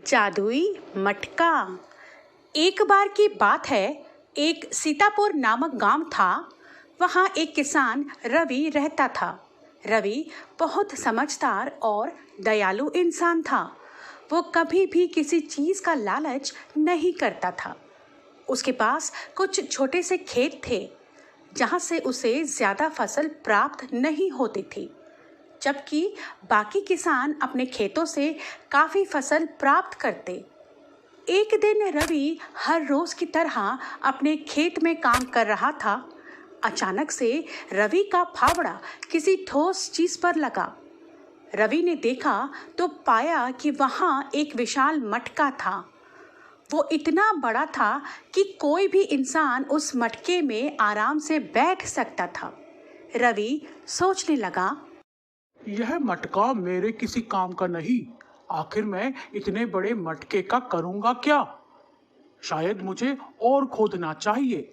जादुई मटका। एक बार की बात है, एक सीतापुर नामक गांव था। वहाँ एक किसान रवि रहता था। रवि बहुत समझदार और दयालु इंसान था। वो कभी भी किसी चीज़ का लालच नहीं करता था। उसके पास कुछ छोटे से खेत थे, जहाँ से उसे ज़्यादा फसल प्राप्त नहीं होती थी, जबकि बाकी किसान अपने खेतों से काफ़ी फसल प्राप्त करते। एक दिन रवि हर रोज की तरह अपने खेत में काम कर रहा था। अचानक से रवि का फावड़ा किसी ठोस चीज पर लगा। रवि ने देखा तो पाया कि वहाँ एक विशाल मटका था। वो इतना बड़ा था कि कोई भी इंसान उस मटके में आराम से बैठ सकता था। रवि सोचने लगा, यह मटका मेरे किसी काम का नहीं। आखिर मैं इतने बड़े मटके का करूंगा क्या? शायद मुझे और खोदना चाहिए।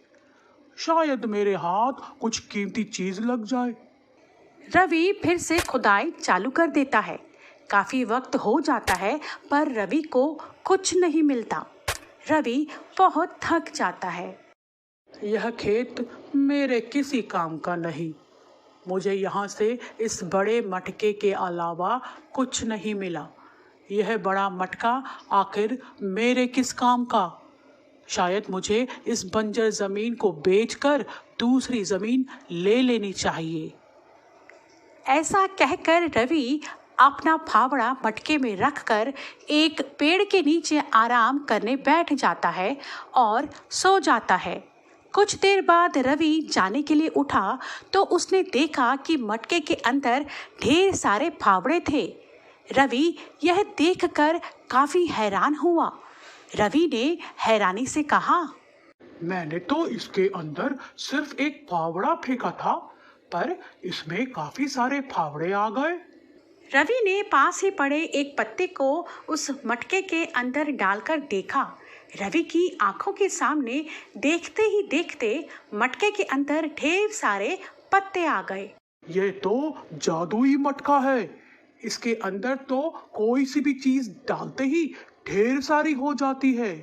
शायद मेरे हाथ कुछ कीमती चीज लग जाए। रवि फिर से खुदाई चालू कर देता है। काफी वक्त हो जाता है, पर रवि को कुछ नहीं मिलता। रवि बहुत थक जाता है। यह खेत मेरे किसी काम का नहीं। मुझे यहाँ से इस बड़े मटके के अलावा कुछ नहीं मिला। यह बड़ा मटका आखिर मेरे किस काम का? शायद मुझे इस बंजर जमीन को बेचकर दूसरी जमीन ले लेनी चाहिए। ऐसा कहकर रवि अपना फावड़ा मटके में रखकर एक पेड़ के नीचे आराम करने बैठ जाता है और सो जाता है। कुछ देर बाद रवि जाने के लिए उठा तो उसने देखा कि मटके के अंदर ढेर सारे फावड़े थे। रवि यह देखकर काफी हैरान हुआ। रवि ने हैरानी से कहा, मैंने तो इसके अंदर सिर्फ एक फावड़ा फेंका था, पर इसमें काफी सारे फावड़े आ गए। रवि ने पास ही पड़े एक पत्ते को उस मटके के अंदर डालकर देखा। रवि की आंखों के सामने देखते ही देखते मटके के अंदर ढेर सारे पत्ते आ गए। ये तो जादुई मटका है। इसके अंदर तो कोई सी भी चीज डालते ही ढेर सारी हो जाती है।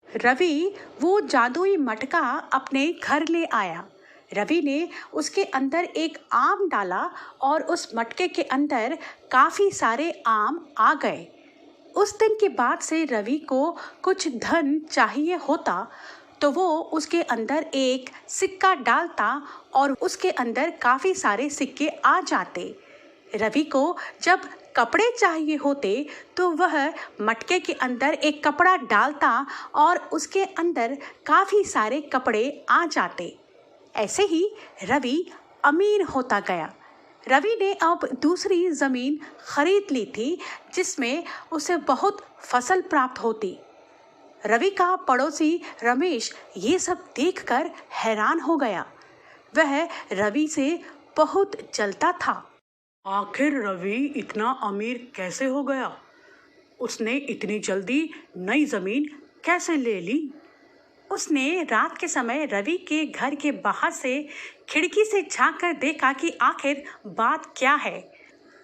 रवि वो जादुई मटका अपने घर ले आया। रवि ने उसके अंदर एक आम डाला और उस मटके के अंदर काफी सारे आम आ गए। उस दिन के बाद से रवि को कुछ धन चाहिए होता तो वो उसके अंदर एक सिक्का डालता और उसके अंदर काफी सारे सिक्के आ जाते। रवि को जब कपड़े चाहिए होते तो वह मटके के अंदर एक कपड़ा डालता और उसके अंदर काफी सारे कपड़े आ जाते। ऐसे ही रवि अमीर होता गया। रवि ने अब दूसरी ज़मीन खरीद ली थी, जिसमें उसे बहुत फसल प्राप्त होती। रवि का पड़ोसी रमेश ये सब देखकर हैरान हो गया। वह रवि से बहुत जलता था। आखिर रवि इतना अमीर कैसे हो गया? उसने इतनी जल्दी नई जमीन कैसे ले ली? उसने रात के समय रवि के घर के बाहर से खिड़की से झांक कर देखा कि आखिर बात क्या है।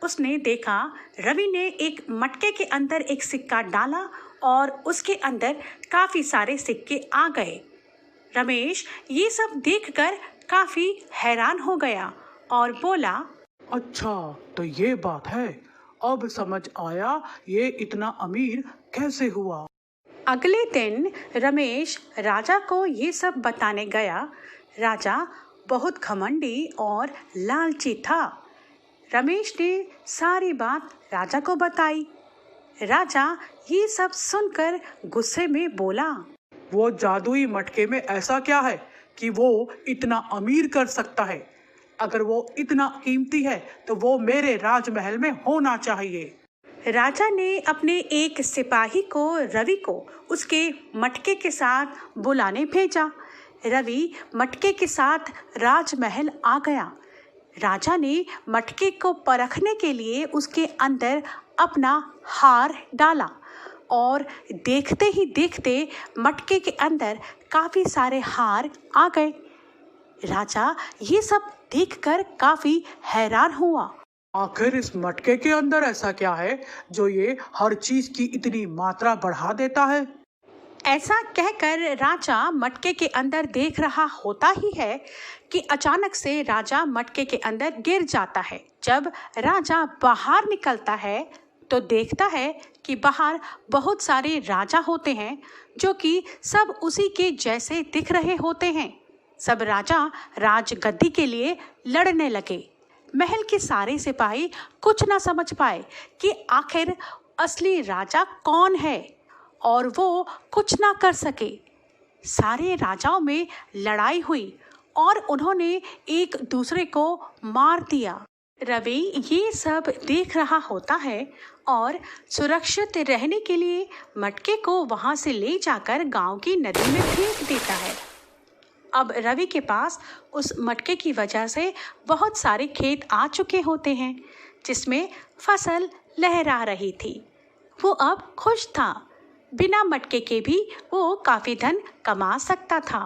उसने देखा रवि ने एक मटके के अंदर एक सिक्का डाला और उसके अंदर काफी सारे सिक्के आ गए। रमेश ये सब देखकर काफी हैरान हो गया और बोला, अच्छा तो ये बात है। अब समझ आया ये इतना अमीर कैसे हुआ। अगले दिन रमेश राजा को ये सब बताने गया। राजा बहुत घमंडी और लालची था। रमेश ने सारी बात राजा को बताई। राजा ये सब सुनकर गुस्से में बोला, वो जादुई मटके में ऐसा क्या है कि वो इतना अमीर कर सकता है? अगर वो इतना कीमती है तो वो मेरे राजमहल में होना चाहिए। राजा ने अपने एक सिपाही को रवि को उसके मटके के साथ बुलाने भेजा। रवि मटके के साथ राजमहल आ गया। राजा ने मटके को परखने के लिए उसके अंदर अपना हार डाला और देखते ही देखते मटके के अंदर काफी सारे हार आ गए। राजा ये सब देखकर काफी हैरान हुआ आखिर इस मटके के अंदर ऐसा क्या है जो ये हर चीज की इतनी मात्रा बढ़ा देता है? ऐसा कहकर राजा मटके के अंदर देख रहा होता ही है कि अचानक से राजा मटके के अंदर गिर जाता है। जब राजा बाहर निकलता है तो देखता है कि बाहर बहुत सारे राजा होते हैं जो कि सब उसी के जैसे दिख रहे होते हैं। सब राजा राजगद्दी के लिए लड़ने लगे। महल के सारे सिपाही कुछ ना समझ पाए कि आखिर असली राजा कौन है और वो कुछ ना कर सके। सारे राजाओं में लड़ाई हुई और उन्होंने एक दूसरे को मार दिया। रवि ये सब देख रहा होता है और सुरक्षित रहने के लिए मटके को वहां से ले जाकर गांव की नदी में फेंक देता है। अब रवि के पास उस मटके की वजह से बहुत सारे खेत आ चुके होते हैं जिसमें फसल लहरा रही थी। वो अब खुश था। बिना मटके के भी वो काफ़ी धन कमा सकता था।